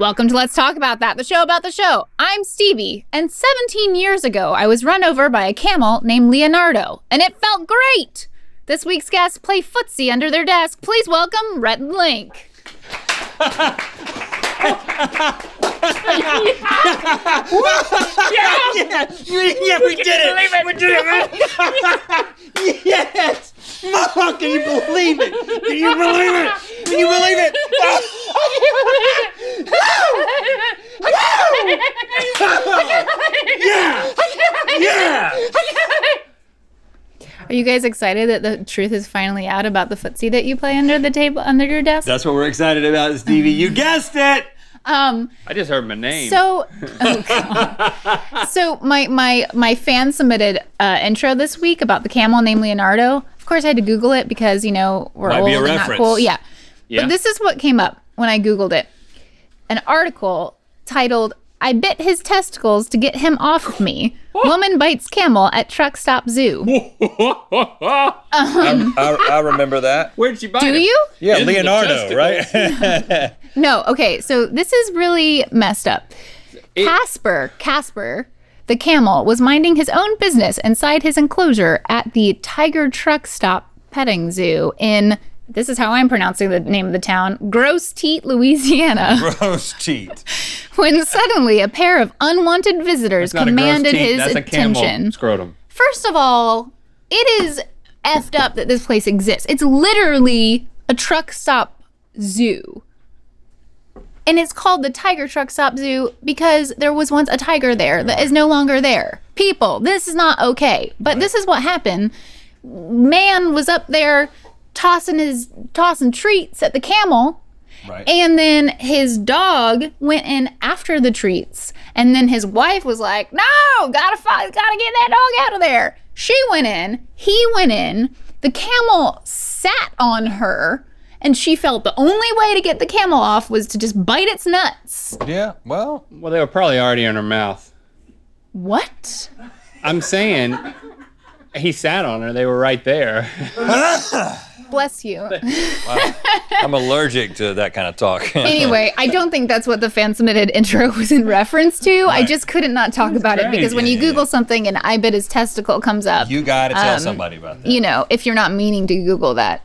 Welcome to Let's Talk About That, the show about the show. I'm Stevie, and 17 years ago, I was run over by a camel named Leonardo, and it felt great. This week's guests play footsie under their desk. Please welcome Rhett and Link. Yeah, we did it! We did it, man! Yes! Mom, can you believe it? Can you believe it? Can you believe it? Yeah! Are you guys excited that the truth is finally out about the footsie that you play under the table, under your desk? That's what we're excited about, Stevie. You guessed it! I just heard my name. So, so my fan submitted intro this week about the camel named Leonardo. Of course, I had to Google it because, you know, we're Might old be a and not reference. cool. Yeah. Yeah. But this is what came up when I Googled it. An article titled, "I bit his testicles to get him off of me. Woman bites camel at truck stop zoo." I remember that. Where'd she buy Do it? you? Yeah, In the Leonardo, right? No. Okay, so this is really messed up. Casper, the camel, was minding his own business inside his enclosure at the Tiger Truck Stop Petting Zoo in, this is how I'm pronouncing the name of the town, Grosse Tete, Louisiana, Gross teeth. when suddenly a pair of unwanted visitors That's not a gross commanded teeth, his that's a camel attention. scrotum. First of all, it is effed up that this place exists. It's literally a truck stop zoo. And it's called the Tiger Truck Stop Zoo because there was once a tiger there that is no longer there. People, this is not okay. But this is what happened. Man was up there tossing treats at the camel. Right. And then his dog went in after the treats. And then his wife was like, "No, gotta get that dog out of there." She went in, he went in, the camel sat on her, and she felt the only way to get the camel off was to just bite its nuts. Yeah, well, Well, they were probably already in her mouth. What? I'm saying, he sat on her. They were right there. Bless you. I'm allergic to that kind of talk. Anyway, I don't think that's what the fan submitted intro was in reference to. I just couldn't not talk about it because when you Google something and "I bit his testicle" comes up, You gotta tell somebody about that. you know, if you're not meaning to Google that.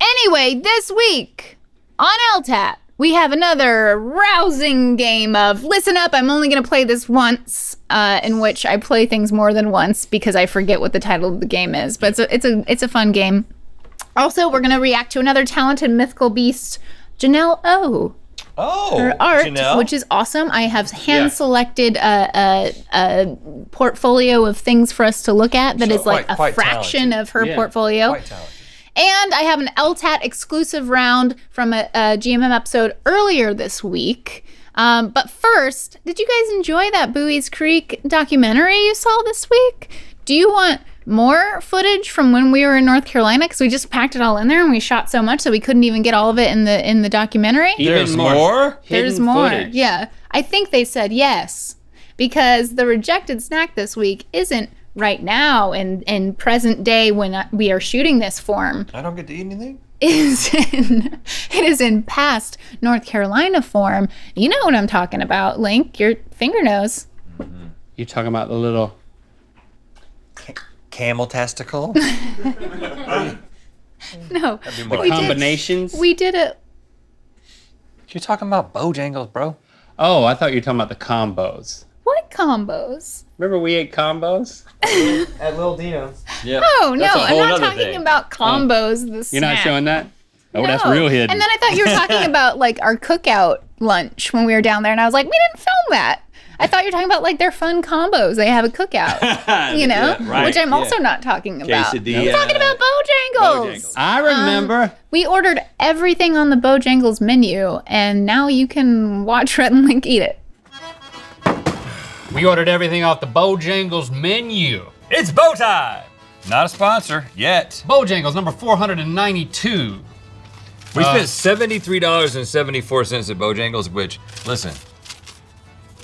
Anyway, this week on LTAT, we have another rousing game of listen up, I'm only going to play this once, in which I play things more than once because I forget what the title of the game is. But it's a fun game. Also, we're going to react to another talented mythical beast, Janelle O. Her art, Janelle. which is awesome. I have hand-selected a portfolio of things for us to look at that So is like quite a fraction talented. of her Yeah. portfolio. Quite talented. And I have an LTAT exclusive round from a GMM episode earlier this week. But first, did you guys enjoy that Bowie's Creek documentary you saw this week? Do you want more footage from when we were in North Carolina? Because we just packed it all in there and we shot so much that we couldn't even get all of it in the documentary. There's more? There's hidden more. footage. Yeah. I think they said yes. Because the rejected snack this week isn't right now in present day when we are shooting this form. I don't get to eat anything? It is in past North Carolina form. You know what I'm talking about, Link. Your finger nose. You talking about the little... Camel testicle? No. more we combinations? We did it. You're talking about Bojangles, bro. Oh, I thought you were talking about the combos. What combos? Remember we ate combos? At Lil Dino's. Yeah. Oh, no. That's a I'm whole not nother talking thing. about combos. The You're snack. not showing that? Oh, that's No. real hidden. And then I thought you were talking about like our cookout lunch when we were down there, and I was like, we didn't film that. I thought you were talking about like their fun combos. They have a cookout, you know, Yeah, right, which I'm yeah. also not talking about. Quesadilla. I'm talking about Bojangles. I remember. We ordered everything on the Bojangles menu, and now you can watch Rhett and Link eat it. We ordered everything off the Bojangles menu. It's bow time! Not a sponsor, yet. Bojangles number 492. We spent $73.74 at Bojangles, which, listen,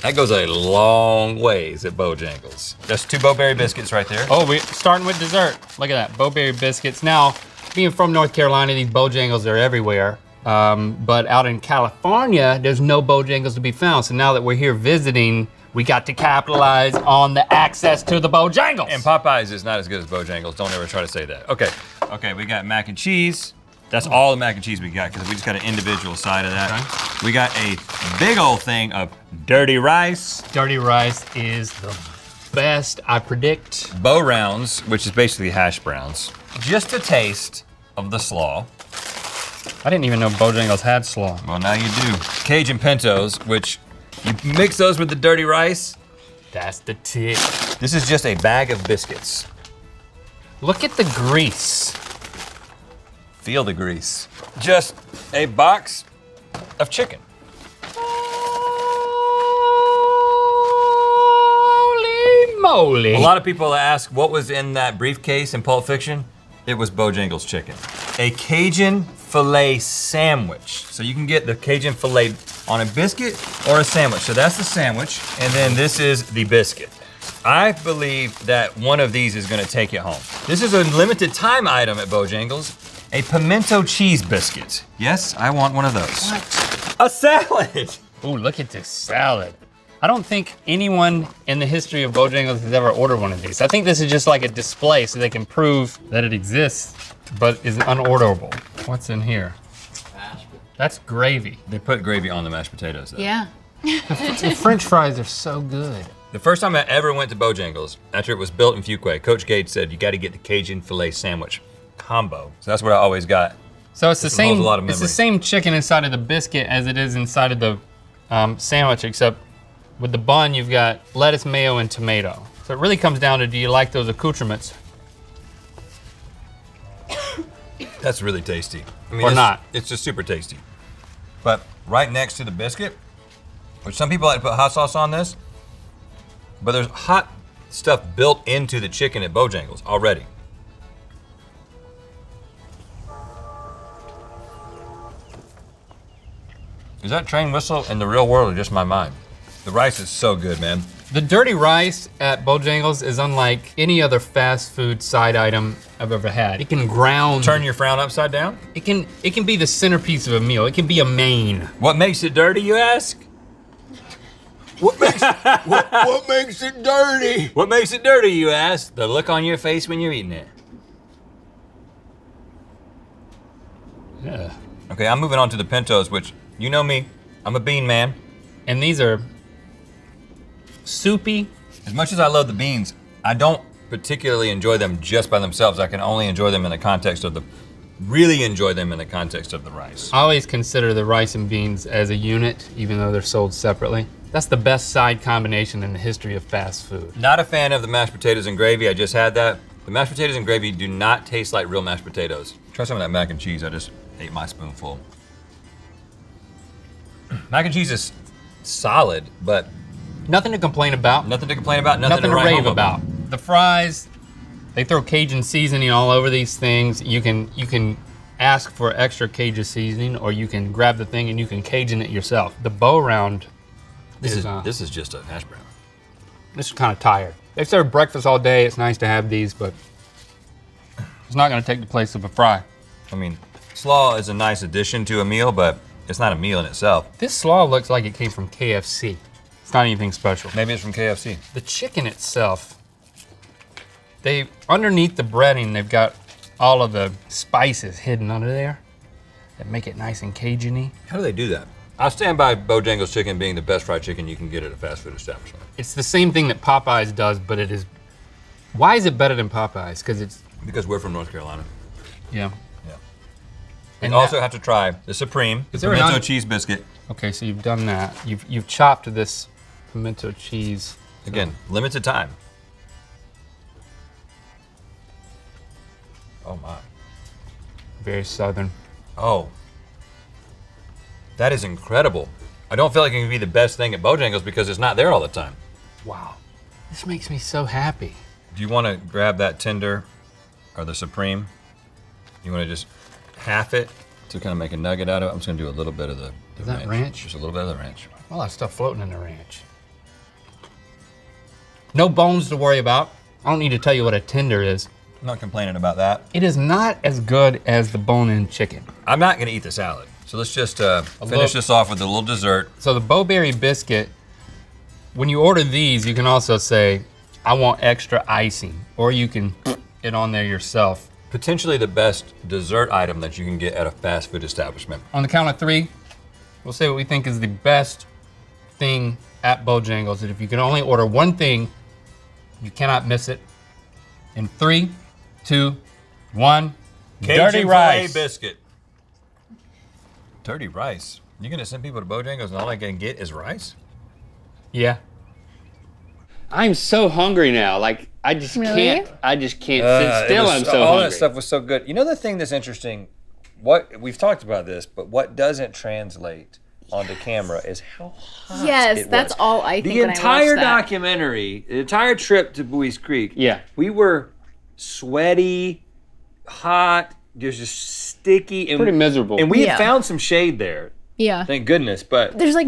that goes a long ways at Bojangles. That's 2 Bowberry biscuits right there. Oh, we're starting with dessert. Look at that, Bowberry biscuits. Now, being from North Carolina, these Bojangles are everywhere. but out in California, there's no Bojangles to be found. So now that we're here visiting, we got to capitalize on the access to the Bojangles. And Popeyes is not as good as Bojangles. Don't ever try to say that. Okay, we got mac and cheese. That's all the mac and cheese we got because we just got an individual side of that. Okay. We got a big old thing of dirty rice. Dirty rice is the best, I predict. Bo rounds, which is basically hash browns. Just a taste of the slaw. I didn't even know Bojangles had slaw. Well, now you do. Cajun pintos, which you mix those with the dirty rice. That's the tip. This is just a bag of biscuits. Look at the grease. Feel the grease. Just a box of chicken. Holy moly. A lot of people ask what was in that briefcase in Pulp Fiction. It was Bojangles chicken. A Cajun filet sandwich. So you can get the Cajun filet on a biscuit or a sandwich. So that's the sandwich, and then this is the biscuit. I believe that one of these is gonna take it home. This is a limited time item at Bojangles, a pimento cheese biscuit. Yes, I want one of those. What? A salad. Ooh, look at this salad. I don't think anyone in the history of Bojangles has ever ordered one of these. I think this is just like a display so they can prove that it exists, but is unorderable. What's in here? That's gravy. They put gravy on the mashed potatoes though. Yeah. The French fries are so good. The first time I ever went to Bojangles, after it was built in Fuquay, Coach Gage said, you gotta get the Cajun filet sandwich combo. So that's what I always got. So it's the same. A lot of it's the memory. same chicken inside of the biscuit as it is inside of the sandwich, except with the bun you've got lettuce, mayo, and tomato. So it really comes down to, do you like those accoutrements? That's really tasty. I mean, Or not. It's just super tasty. But right next to the biscuit, which some people like to put hot sauce on this, but there's hot stuff built into the chicken at Bojangles already. Is that train whistle in the real world or just my mind? The rice is so good, man. The dirty rice at Bojangles is unlike any other fast food side item I've ever had. It can ground. Turn your frown upside down? It can be the centerpiece of a meal. It can be a main. What makes it dirty, you ask? What makes what makes it dirty? What makes it dirty, you ask? The look on your face when you're eating it. Yeah. Okay, I'm moving on to the pintos, which, you know me, I'm a bean man. And these are soupy. As much as I love the beans, I don't particularly enjoy them just by themselves. I can only enjoy them in the context of really enjoy them in the context of the rice. I always consider the rice and beans as a unit, even though they're sold separately. That's the best side combination in the history of fast food. Not a fan of the mashed potatoes and gravy, I just had that. The mashed potatoes and gravy do not taste like real mashed potatoes. Try some of that mac and cheese, I just ate my spoonful. Mac and cheese is solid, but Nothing to complain about. nothing to complain about, nothing Nothing to write rave home about. The fries, they throw Cajun seasoning all over these things. You can ask for extra Cajun seasoning, or you can grab the thing and you can Cajun it yourself. The bow round This is is just a hash brown. this is kind of tired. They serve breakfast all day. It's nice to have these, but it's not going to take the place of a fry. I mean, slaw is a nice addition to a meal, but it's not a meal in itself. This slaw looks like it came from KFC. It's not anything special. Maybe it's from KFC. The chicken itself, underneath the breading, they've got all of the spices hidden under there that make it nice and Cajun-y. How do they do that? I stand by Bojangles chicken being the best fried chicken you can get at a fast food establishment. It's the same thing that Popeyes does, but it is, why is it better than Popeyes? Because we're from North Carolina. Yeah. Yeah. And You also have to try the Supreme, the Is there an pimento on- cheese biscuit. Okay, so you've done that. You've chopped this pimento cheese. Again, limited time. Oh my. Very southern. Oh. That is incredible. I don't feel like it can be the best thing at Bojangles because it's not there all the time. Wow. This makes me so happy. Do you want to grab that tender or the Supreme? You want to just half it to kind of make a nugget out of it? I'm just going to do a little bit of the Is that ranch? Just a little bit of the ranch. All that stuff floating in the ranch. No bones to worry about. I don't need to tell you what a tender is. I'm not complaining about that. It is not as good as the bone-in chicken. I'm not going to eat the salad. So let's just finish this off with a little dessert. So the Bo-Berry biscuit, when you order these, you can also say, I want extra icing, or you can put it on there yourself. Potentially the best dessert item that you can get at a fast food establishment. On the count of 3, we'll say what we think is the best thing at Bojangles, that if you can only order one thing, you cannot miss it. In 3, 2, 1, Cajun dirty rice. filet biscuit. Dirty rice. You're gonna send people to Bojangles and all I can get is rice? Yeah. I'm so hungry now. Like I just Really? can't sit still. I'm so all hungry. that stuff was so good. You know the thing that's interesting, what we've talked about this, but what doesn't translate onto camera is how hot Yes, it that's was. all I think The when entire I watched that. documentary, the entire trip to Buies Creek, Yeah. we were sweaty, hot, just sticky, and Pretty miserable. And we Yeah. had found some shade there, Yeah. thank goodness. But There was was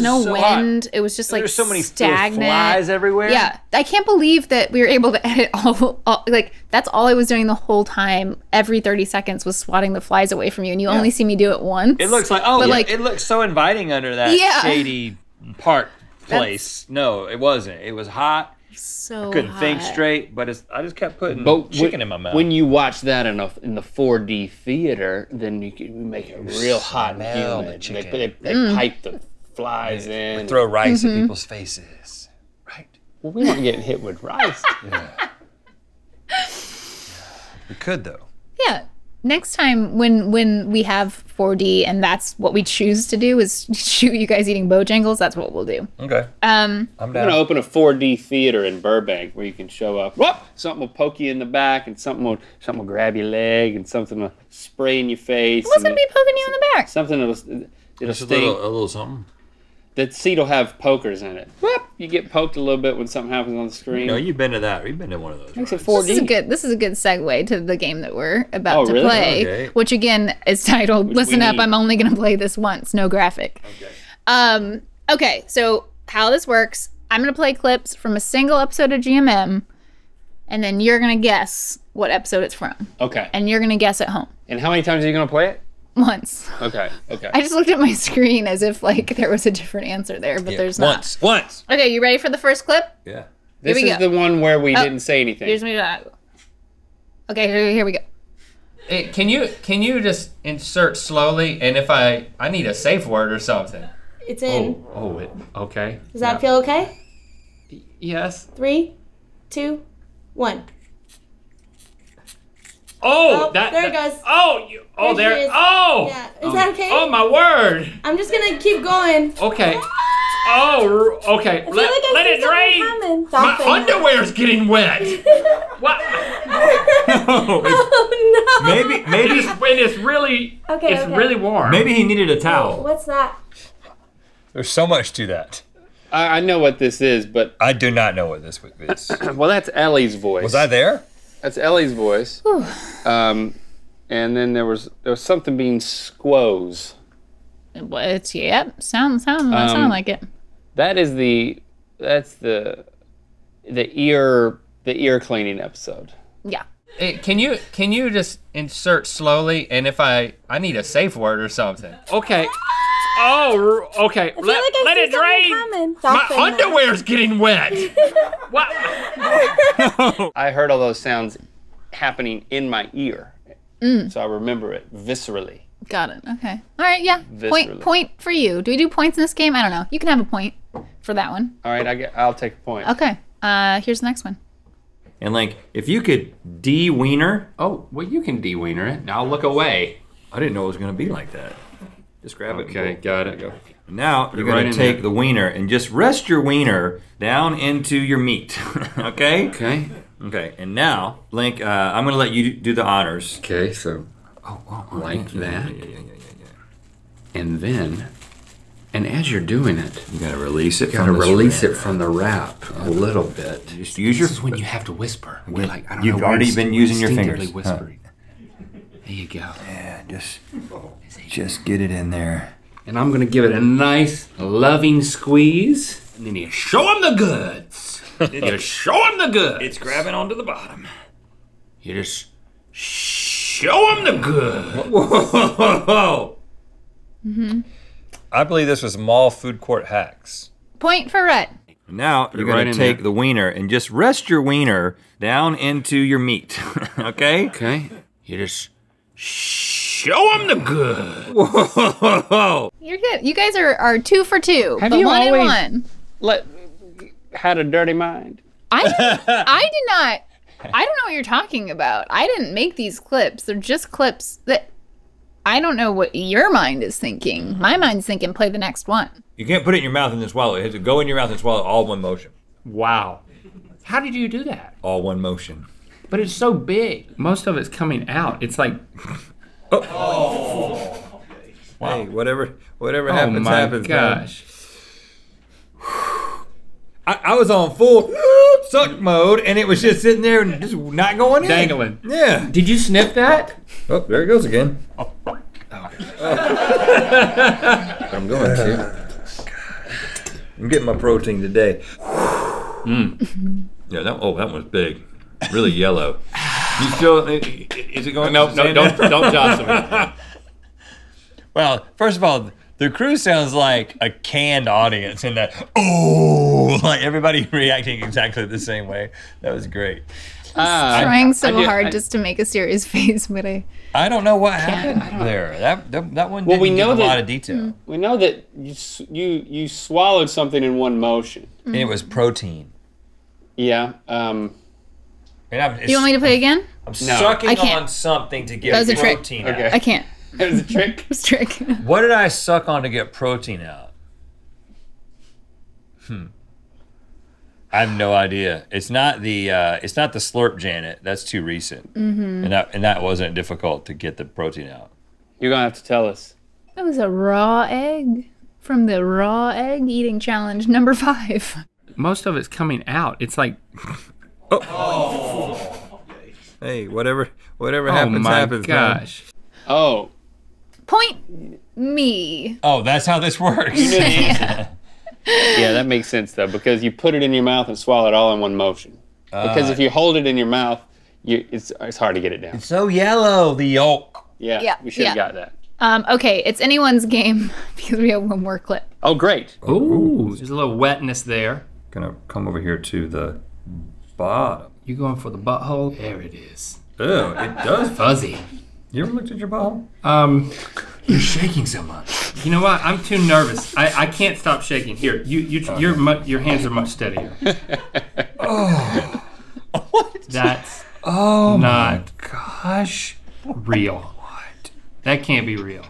no so hot. wind. It was just like there's so many stagnant. flies everywhere. Yeah, I can't believe that we were able to edit all like that's all I was doing the whole time. Every 30 seconds was swatting the flies away from you, and you only see me do it once. It looks like it looks so inviting under that Yeah. shady park place. No, it wasn't. It was hot. so Couldn't think hot. straight, but I just kept putting But chicken in my mouth. When you watch that in the 4D theater, then you can make it real hot and smell the humid. chicken. They pipe the flies in. Throw rice Mm-hmm. at people's faces. Right. Well, we weren't getting hit with rice. We could though. Yeah. Next time when we have 4D and that's what we choose to do is shoot you guys eating Bojangles, that's what we'll do. Okay. Um, I'm I'm down. gonna open a 4D theater in Burbank where you can show up. Whoop! Something will poke you in the back, and something will grab your leg, and something will spray in your face. what's and gonna be poking you in the back? something it'll Just a sting. little something. The seat will have pokers in it. Whoop! You get poked a little bit when something happens on the screen. No, you've been to that. You've been to one of those. Makes it rides. 4D. This is a good segue to the game that we're about Oh, to really? play, Okay. which again is titled Which "Listen we Up, need. I'm only gonna play this once, no graphic." Okay, so how this works, I'm gonna play clips from a single episode of GMM, and then you're gonna guess what episode it's from, Okay. and you're gonna guess at home And how many times are you gonna play it? once. Okay. Okay. I just looked at my screen as if like there was a different answer there, but there's not. Once. Okay, you ready for the first clip? Yeah. This we is go. the one where we didn't say anything. Here's me. Okay, here we go. Hey, can you just insert slowly? And if I need a safe word or something. It's in. Okay. Does that feel okay? Yes. 3, 2, 1. Oh, Oh, there it goes. Oh, There she is. Oh. Yeah. Is that okay? Oh my word. I'm just gonna keep going. Okay. Oh, okay. I feel like I let see it drain. something coming. My Something. underwear's getting wet. What? Oh no. Maybe It's really, Okay, it's okay. really warm. maybe he needed a towel. What's that? There's so much to that. I know what this is, but I do not know what this is. well, that's Ellie's voice. Was I there? That's Ellie's voice. And then there was something being squoze. It's sound like it. That's the ear cleaning episode. Yeah. Hey, can you just insert slowly? And if I need a safe word or something. Okay. Oh, okay. I feel like I let see it drain. something coming. My Something. underwear's getting wet. What? I heard all those sounds happening in my ear, so I remember it viscerally. Got it. Okay. All right. Yeah. Viscerally. Point for you. Do we do points in this game? I don't know. You can have a point for that one. All right, I'll take a point. Okay. Here's the next one. And like, if you could de-wiener, Oh, well, you can de-wiener it. Now look away. I didn't know it was gonna be like that. Just grab it. Okay, and got it. Now you're right gonna in take there. the wiener and just rest your wiener down into your meat. Okay? Okay. Okay. And now, Link, I'm gonna let you do the honors. Okay, so like that. And then, and as you're doing it, You gotta release it. you gotta from this release wrap. it from the wrap a little bit. Just use your. This is when you have to whisper. You're like, I don't You've know, already been using your instinctively fingers, huh? whispering. There you go. Yeah, just get it in there. And I'm gonna give it a nice, loving squeeze. And then you show them the goods. You show them the goods. It's grabbing onto the bottom. You just show them the goods. Whoa! I believe this was Mall Food Court Hacks. Point for Rhett. Now you're right gonna in take there. the wiener and just rest your wiener down into your meat, okay? Okay. You just show them the good. Whoa! You're good. You guys are 2 for 2. Have but you 1 and always- 1. Had a dirty mind. I did not. I don't know what you're talking about. I didn't make these clips. They're just clips that I don't know what your mind is thinking. My mind's thinking play the next one. You can't put it in your mouth and then swallow it. You have to go in your mouth and swallow it all one motion. Wow. How did you do that? All one motion. But it's so big. Most of it's coming out. It's like, Hey, whatever oh happens, my happens. man. gosh. I was on full suck mode, and it was just sitting there and just not going in. Dangling. Yeah. Did you sniff that? Oh, there it goes again. I'm going to. I'm getting my protein today. Yeah, that one was big. Really yellow. You still, is it going? No, don't jostle me. Well, first of all, the crew sounds like a canned audience in that, oh, like everybody reacting exactly the same way. That was great. Trying so I- hard just to make a serious face, but I don't know what happened there. That one Well, didn't we give know a that- lot of detail. We know that you swallowed something in one motion. And it was protein. Yeah. And you want me to play again? I'm sucking I can't. on something to get That was a trick. protein Okay. out. I can't. It was a trick. It's a trick. What did I suck on to get protein out? I have no idea. It's not the Slurp Janet. That's too recent. And that wasn't difficult to get the protein out. You're gonna have to tell us. That was a raw egg from the raw egg eating challenge number 5. Most of it's coming out. It's like, Hey, whatever oh happens, my happens. man. gosh. Oh, Point me. Oh, that's how this works. yeah, that makes sense though, because you put it in your mouth and swallow it all in one motion. Because if you hold it in your mouth, it's hard to get it down. It's so yellow, the yolk. Yeah, Yeah, we should have yeah. got that. Okay, it's anyone's game because we have one more clip. Oh, great. Ooh, there's a little wetness there. Gonna come over here to the bottom. You going for the butthole? There it is. Ew, it does. Fuzzy. You ever looked at your bottom? You're shaking so much. You know what? I'm too nervous. I can't stop shaking. Here, your hands are much steadier. What? That's Oh not gosh. real. What? That can't be real.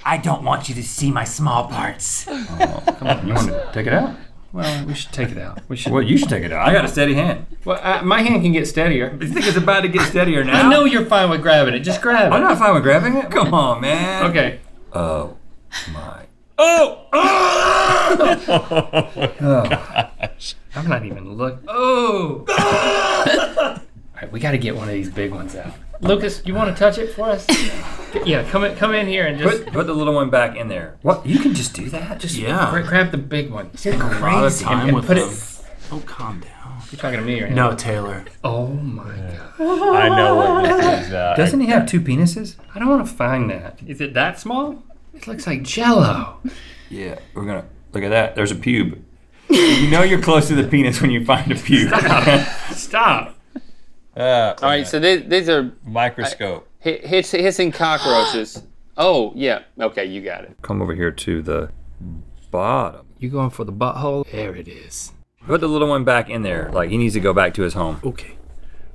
I don't want you to see my small parts. You want to take it out? Well, we should take it out. We should. Well, you should take it out. I got a steady hand. Well, my hand can get steadier. You think it's about to get steadier now? I know you're fine with grabbing it. Just grab it. I'm not fine with grabbing it. Come on, man. Okay. Oh my. I'm not even looking. Oh. All right, we got to get one of these big ones out. Lucas, you want to touch it for us? Yeah, come in here and just Put the little one back in there. What? You can just do that? just Yeah. grab the big one. A lot of time and with put them. it. Oh, calm down. You're talking to me or him? No, Taylor. Oh my god. I know what this is. Doesn't he have 2 penises? I don't want to find that. Is it that small? It looks like Jello. Yeah, we're gonna look at that. There's a pube. You know you're close to the penis when you find a pube. Stop. All right, so these are Microscope. hissing cockroaches. Oh, yeah. Okay, you got it. Come over here to the bottom. You going for the butthole? There it is. Put the little one back in there. Like he needs to go back to his home. Okay.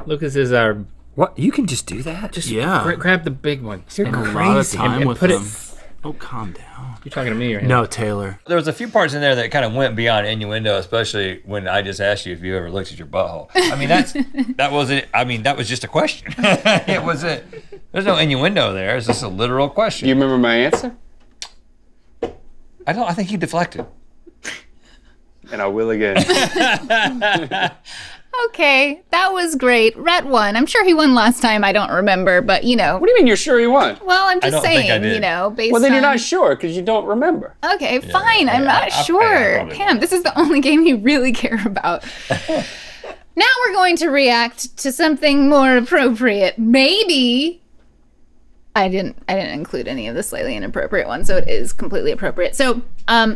Lucas is our. What? You can just do that? Just Yeah. Grab the big one. A lot of time And with put them. it. Oh, calm down. You're talking to me or him? No, Taylor. There was a few parts in there that kind of went beyond innuendo, especially when I just asked you if you ever looked at your butthole. I mean, that wasn't. I mean, that was just a question. It was a. There's no innuendo there. It's just a literal question. Do you remember my answer? I think you deflected. And I will again. Okay, that was great. Rhett won. I'm sure he won last time. I don't remember, but you know. What do you mean you're sure you won? Well, I'm just don't think I saying, did. you know, based Well, then you're on- not sure because you don't remember. Okay, fine. I'm I not sure. probably Damn, this is the only game you really care about. Now we're going to react to something more appropriate. Maybe I didn't include any of the slightly inappropriate ones, so it is completely appropriate. So,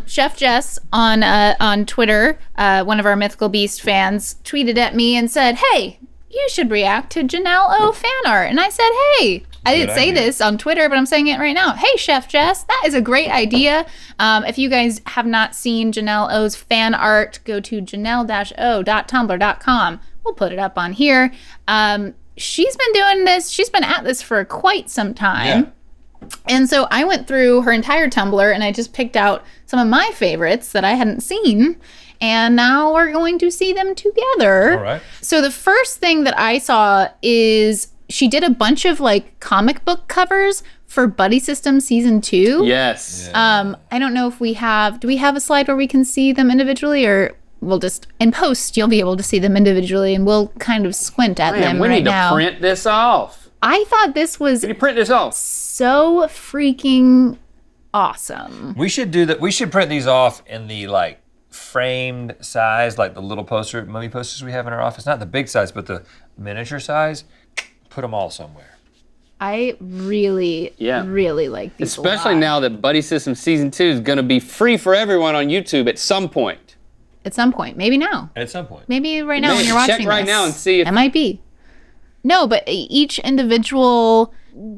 Chef Jess on Twitter, one of our Mythical Beast fans, tweeted at me and said, "Hey, you should react to Janelle O fan art." And I said, "Hey, I didn't say this on Twitter, but I'm saying it right now. Hey, Chef Jess, that is a great idea. If you guys have not seen Janelle O's fan art, go to janelle-o.tumblr.com. We'll put it up on here. She's been doing this. She's been at this for quite some time. Yeah. And so I went through her entire Tumblr and I just picked out some of my favorites that I hadn't seen. And now we're going to see them together. All right. So the first thing that I saw is she did a bunch of like comic book covers for Buddy System Season 2. Yes. I don't know if do we have a slide where we can see them individually, or we'll just, in post, you'll be able to see them individually and we'll kind of squint at them we right need now. to print this off. I thought this was Can you print this off? so freaking awesome. We should do that. We should print these off in the like framed size, like the little mummy posters we have in our office. Not the big size, but the miniature size. Put them all somewhere. I really, really like these. Especially now that Buddy System Season 2 is going to be free for everyone on YouTube at some point. At some point, maybe now. At some point. Maybe right now when you're watching check right this. now and see if it might be. No, but each individual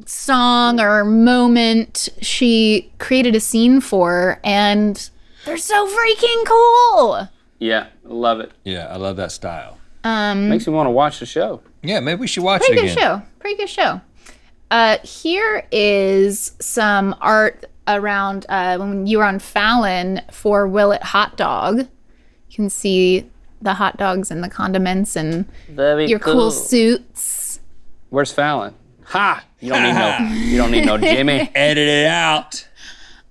song or moment she created a scene for, and they're so freaking cool. Yeah, love it. Yeah, I love that style. Makes me want to watch the show. Yeah, maybe we should watch Pretty it good again. show. Pretty good show. Here is some art around when you were on Fallon for Will It Hot Dog. You can see the hot dogs and the condiments and your cool suits. Where's Fallon? Ha! You don't need no Jimmy. Edit it out.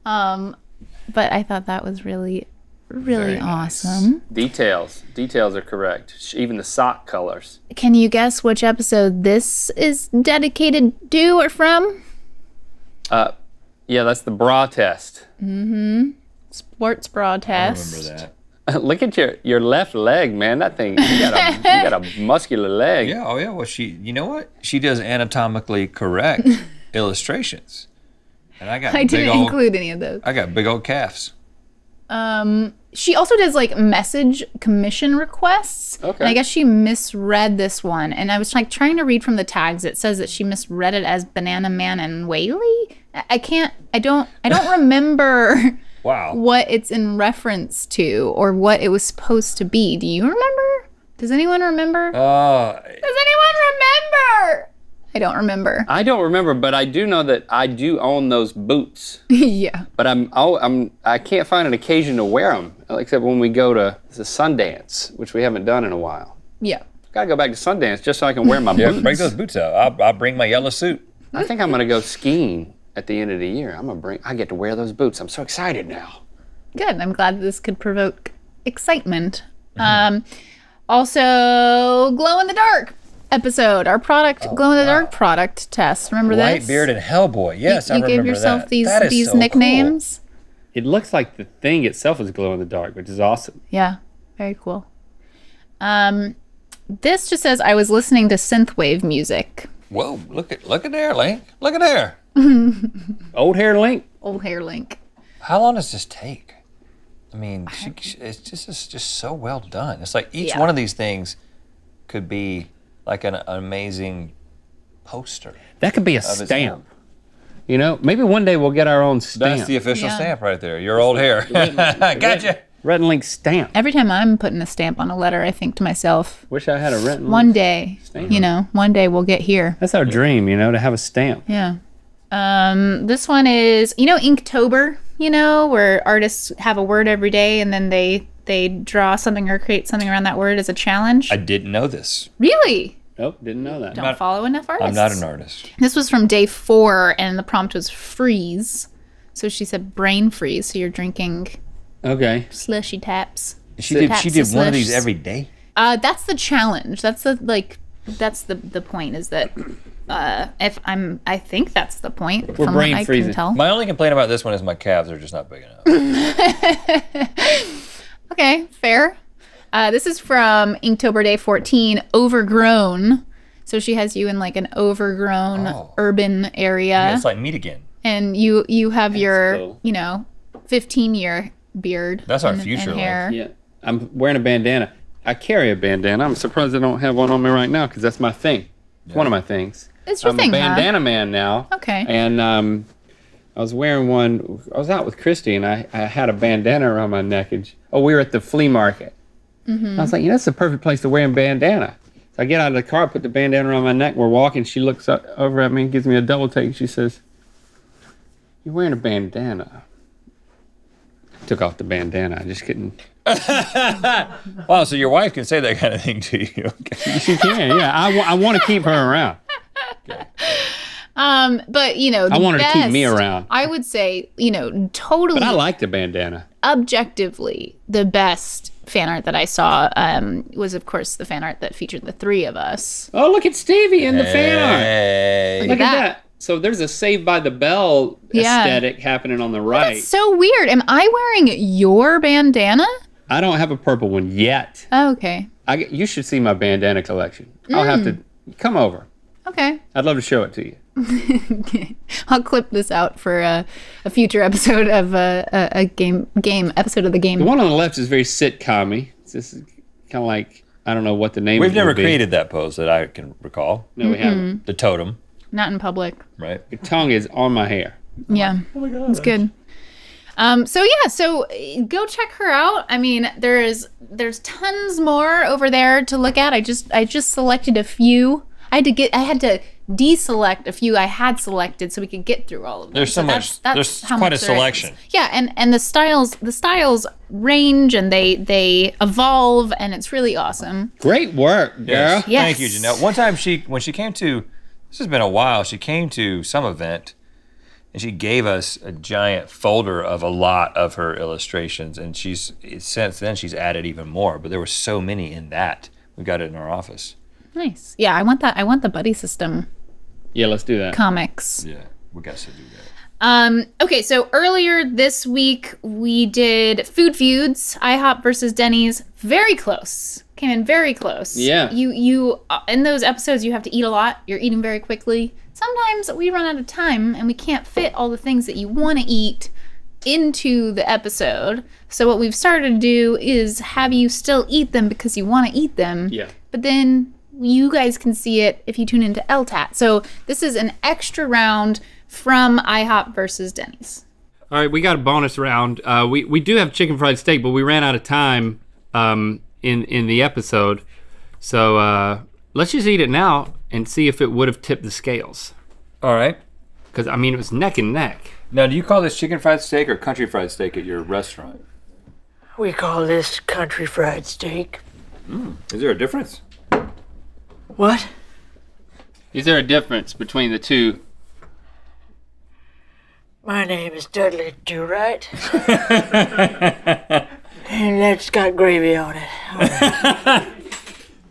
But I thought that was really, really awesome. Details are correct. Even the sock colors. Can you guess which episode this is dedicated to or from? Yeah, that's the bra test. Sports bra test. I remember that. Look at your left leg, man. That thing, you got a muscular leg. Yeah, oh yeah. Well, you know what? She does anatomically correct illustrations. And I got I didn't include any of those. I got big old calves. She also does like message commission requests. Okay. And I guess she misread this one. And I was like trying to read from the tags. It says that she misread it as Banana Man and Whaley. I don't remember Wow. what it's in reference to or what it was supposed to be. Do you remember? Does anyone remember? Does anyone remember? I don't remember. I don't remember, but I do know that I do own those boots. Yeah. But I can't find an occasion to wear them, except when we go to the Sundance, which we haven't done in a while. Yeah. Gotta go back to Sundance just so I can wear my Yeah, boots. bring those boots out. I'll bring my yellow suit. I think I'm gonna go skiing at the end of the year. I get to wear those boots. I'm so excited now. Good. I'm glad this could provoke excitement. Also, glow in the dark episode. Our product, glow in the dark product test. Remember this? Whitebeard and Hellboy. Yes, I You remember gave yourself that. these That is these so nicknames. It looks like the thing itself is glow in the dark, which is awesome. Yeah, very cool. This just says I was listening to synthwave music. Cool. Whoa, look at there, Link. Look at there. Old hair Link. Old hair link. How long does this take? I mean, it's just so well done. It's like each one of these things could be like an amazing poster. That could be a its stamp. You know, maybe one day we'll get our own stamp. That's the official Yeah. stamp right there. Your old hair. Gotcha. Red and Link stamp. Every time I'm putting a stamp on a letter, I think to myself, Wish I had a Red and one Link. day, Stamp. one day we'll get here. That's our dream, to have a stamp. Yeah. This one is, Inktober, where artists have a word every day and then they draw something or create something around that word as a challenge. I didn't know this. Really? Nope, didn't know that. Don't follow enough artists. I'm not an artist. This was from day 4 and the prompt was freeze. So she said brain freeze. So you're drinking Okay. slushy taps. She did Pepsi one of these Slush. every day? That's the challenge. That's the point is that I think that's the point. We're from brain what I freezing. can tell. My only complaint about this one is my calves are just not big enough. Okay, fair. This is from Inktober Day 14, Overgrown. So she has you in like an overgrown urban area, Yeah, it's like meat again. and you have your cool. 15-year beard. That's our and future, like, hair. Yeah, I'm wearing a bandana. I carry a bandana. I'm surprised I don't have one on me right now because that's my thing. It's one of my things. It's your I'm thing, a huh? bandana man now. Okay. And I was wearing one. I was out with Christy, and I had a bandana around my neck. And we were at the flea market. I was like, that's the perfect place to wear a bandana. So I get out of the car, put the bandana around my neck. We're walking. She looks over at me and gives me a double take. She says, "You're wearing a bandana." I took off the bandana. I just couldn't. Wow, so your wife can say that kind of thing to you. Okay. She can, yeah. I want to keep her around. But I want her to keep me best, around. I would say, totally But I like the bandana. objectively the best fan art that I saw was, of course, the fan art that featured the three of us. Oh, look at Stevie in the fan art. Hey. Look at that. that. So there's a Saved by the Bell Yeah. aesthetic happening on the right. That's so weird. Am I wearing your bandana? I don't have a purple one yet. Oh, okay. You should see my bandana collection. I'll have to come over. Okay. I'd love to show it to you. I'll clip this out for a future episode of a game episode of the game. The one on the left is very sitcom-y. It's just kind of like, I don't know what the name We've would never be. created that pose that I can recall. No, we haven't. The totem, Not in public. right? Your tongue is on my hair. Yeah. Oh my god. It's good. So go check her out. I mean, there's tons more over there to look at. I just selected a few. I had to deselect a few I had selected so we could get through all of them. There's so much. There's how quite much a there is. selection. Yeah, and the styles range and they evolve, and it's really awesome. Great work, girl. Yes. Yes. Thank you, Janelle. One time when she came to, this has been a while, she came to some event and she gave us a giant folder of a lot of her illustrations, and since then she's added even more, but there were so many in that. We got it in our office. Nice. Yeah, I want that. I want the buddy system Yeah, let's do that. comics. Yeah, we got to do that. Okay, so earlier this week we did Food Feuds, IHOP versus Denny's. Very close. Came in very close. Yeah. You in those episodes you have to eat a lot. You're eating very quickly. Sometimes we run out of time and we can't fit all the things that you want to eat into the episode. So what we've started to do is have you still eat them because you want to eat them. Yeah. But then you guys can see it if you tune into LTAT. So this is an extra round from IHOP versus Denny's. All right, we got a bonus round. We do have chicken fried steak, but we ran out of time in the episode. So let's just eat it now and see if it would have tipped the scales. All right. Because, I mean, it was neck and neck. Now, do you call this chicken fried steak or country fried steak at your restaurant? We call this country fried steak. Is there a difference? What? Is there a difference between the two? My name is Dudley Do Right. And that's got gravy on it.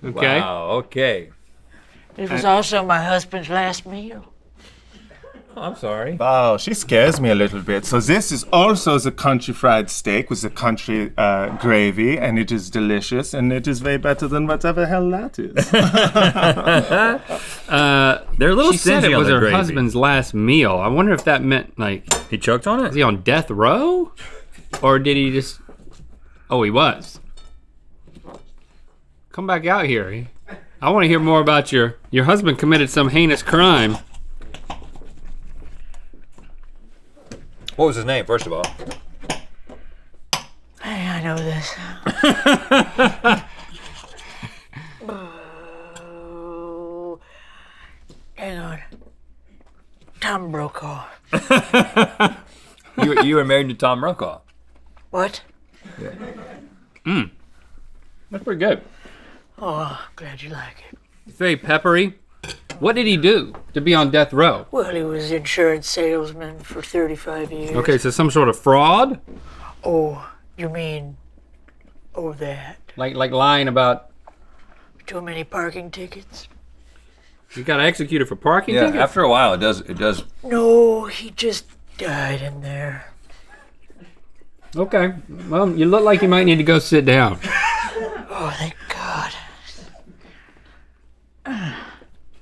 Okay. Wow, okay. It was also my husband's last meal. I'm sorry. Wow, she scares me a little bit. So this is also the country fried steak with the country gravy, and it is delicious, and it is way better than whatever hell that is. They're a little She said said it it was on the her gravy. husband's last meal. I wonder if that meant, like, He choked on is it? he on death row? Or did he just... Oh, he was. Come back out here. I want to hear more about your husband committed some heinous crime. What was his name, first of all? Hey, I know this. Oh, hang on. Tom Brokaw. You were married to Tom Brokaw. What? That's pretty good. Oh, glad you like it. It's very peppery. What did he do to be on death row? Well, he was insurance salesman for 35 years. Okay, so some sort of fraud? Oh, you mean, oh, that. Like lying about, Too many parking tickets? you got executed for parking Yeah, tickets? after a while, it does. No, he just died in there. Okay, well, you look like you might need to go sit down. Oh, thank God.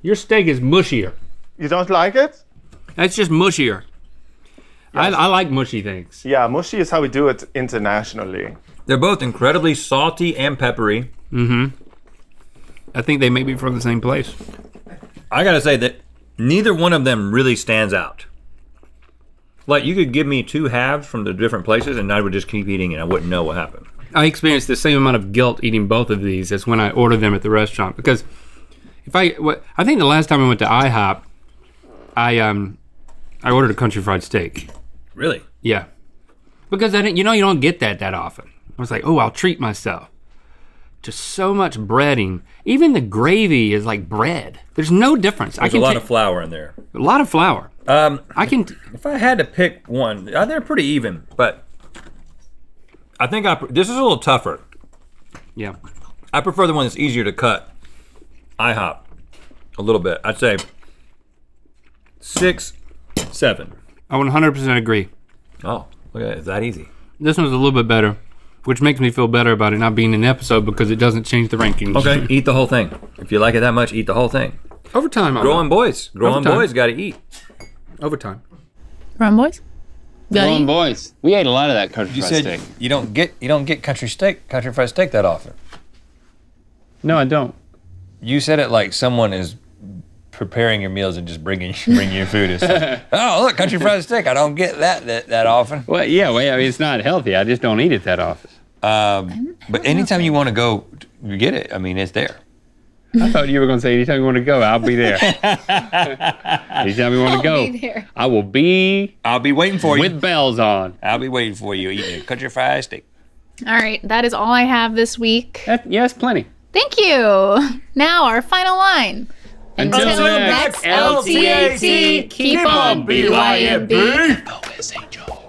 Your steak is mushier. You don't like it? That's just mushier. I like mushy things. Yeah, mushy is how we do it internationally. They're both incredibly salty and peppery. I think they may be from the same place. I gotta say that neither one of them really stands out. Like you could give me 2 halves from the different places and I would just keep eating and I wouldn't know what happened. I experienced the same amount of guilt eating both of these as when I order them at the restaurant, because I think the last time I went to IHOP, I ordered a country fried steak. Really? Yeah, because you don't get that often. I was like, oh, I'll treat myself. Just so much breading. Even the gravy is like bread. There's no difference. There's a lot of flour in there. A lot of flour. If I had to pick one, they're pretty even, but I think this is a little tougher. Yeah. I prefer the one that's easier to cut. IHOP, a little bit. I'd say 6, 7. I 100% agree. Oh, look at that, it's that easy. This one's a little bit better, which makes me feel better about it not being an episode because it doesn't change the rankings. Okay, eat the whole thing. If you like it that much, eat the whole thing. Overtime. Growing boys gotta eat. Overtime. Run, boys. Growing boys. We ate a lot of that country fried steak. You don't get country fried steak that often. No, I don't. You said it like someone is preparing your meals and just bringing you food. It's like, oh, look, country fried steak. I don't get that often. Well, yeah, I mean, it's not healthy. I just don't eat it that often. But anytime you want to go, you get it. I mean, it's there. I thought you were going to say, anytime you want to go, I'll be there. Anytime you want to go, be there. I will be. I'll be waiting for you. With bells on. I'll be waiting for you eating a country fried steak. All right, that is all I have this week. Yes, plenty. Thank you. Now our final line. Until next LTAT, keep on BYNB. OSHO.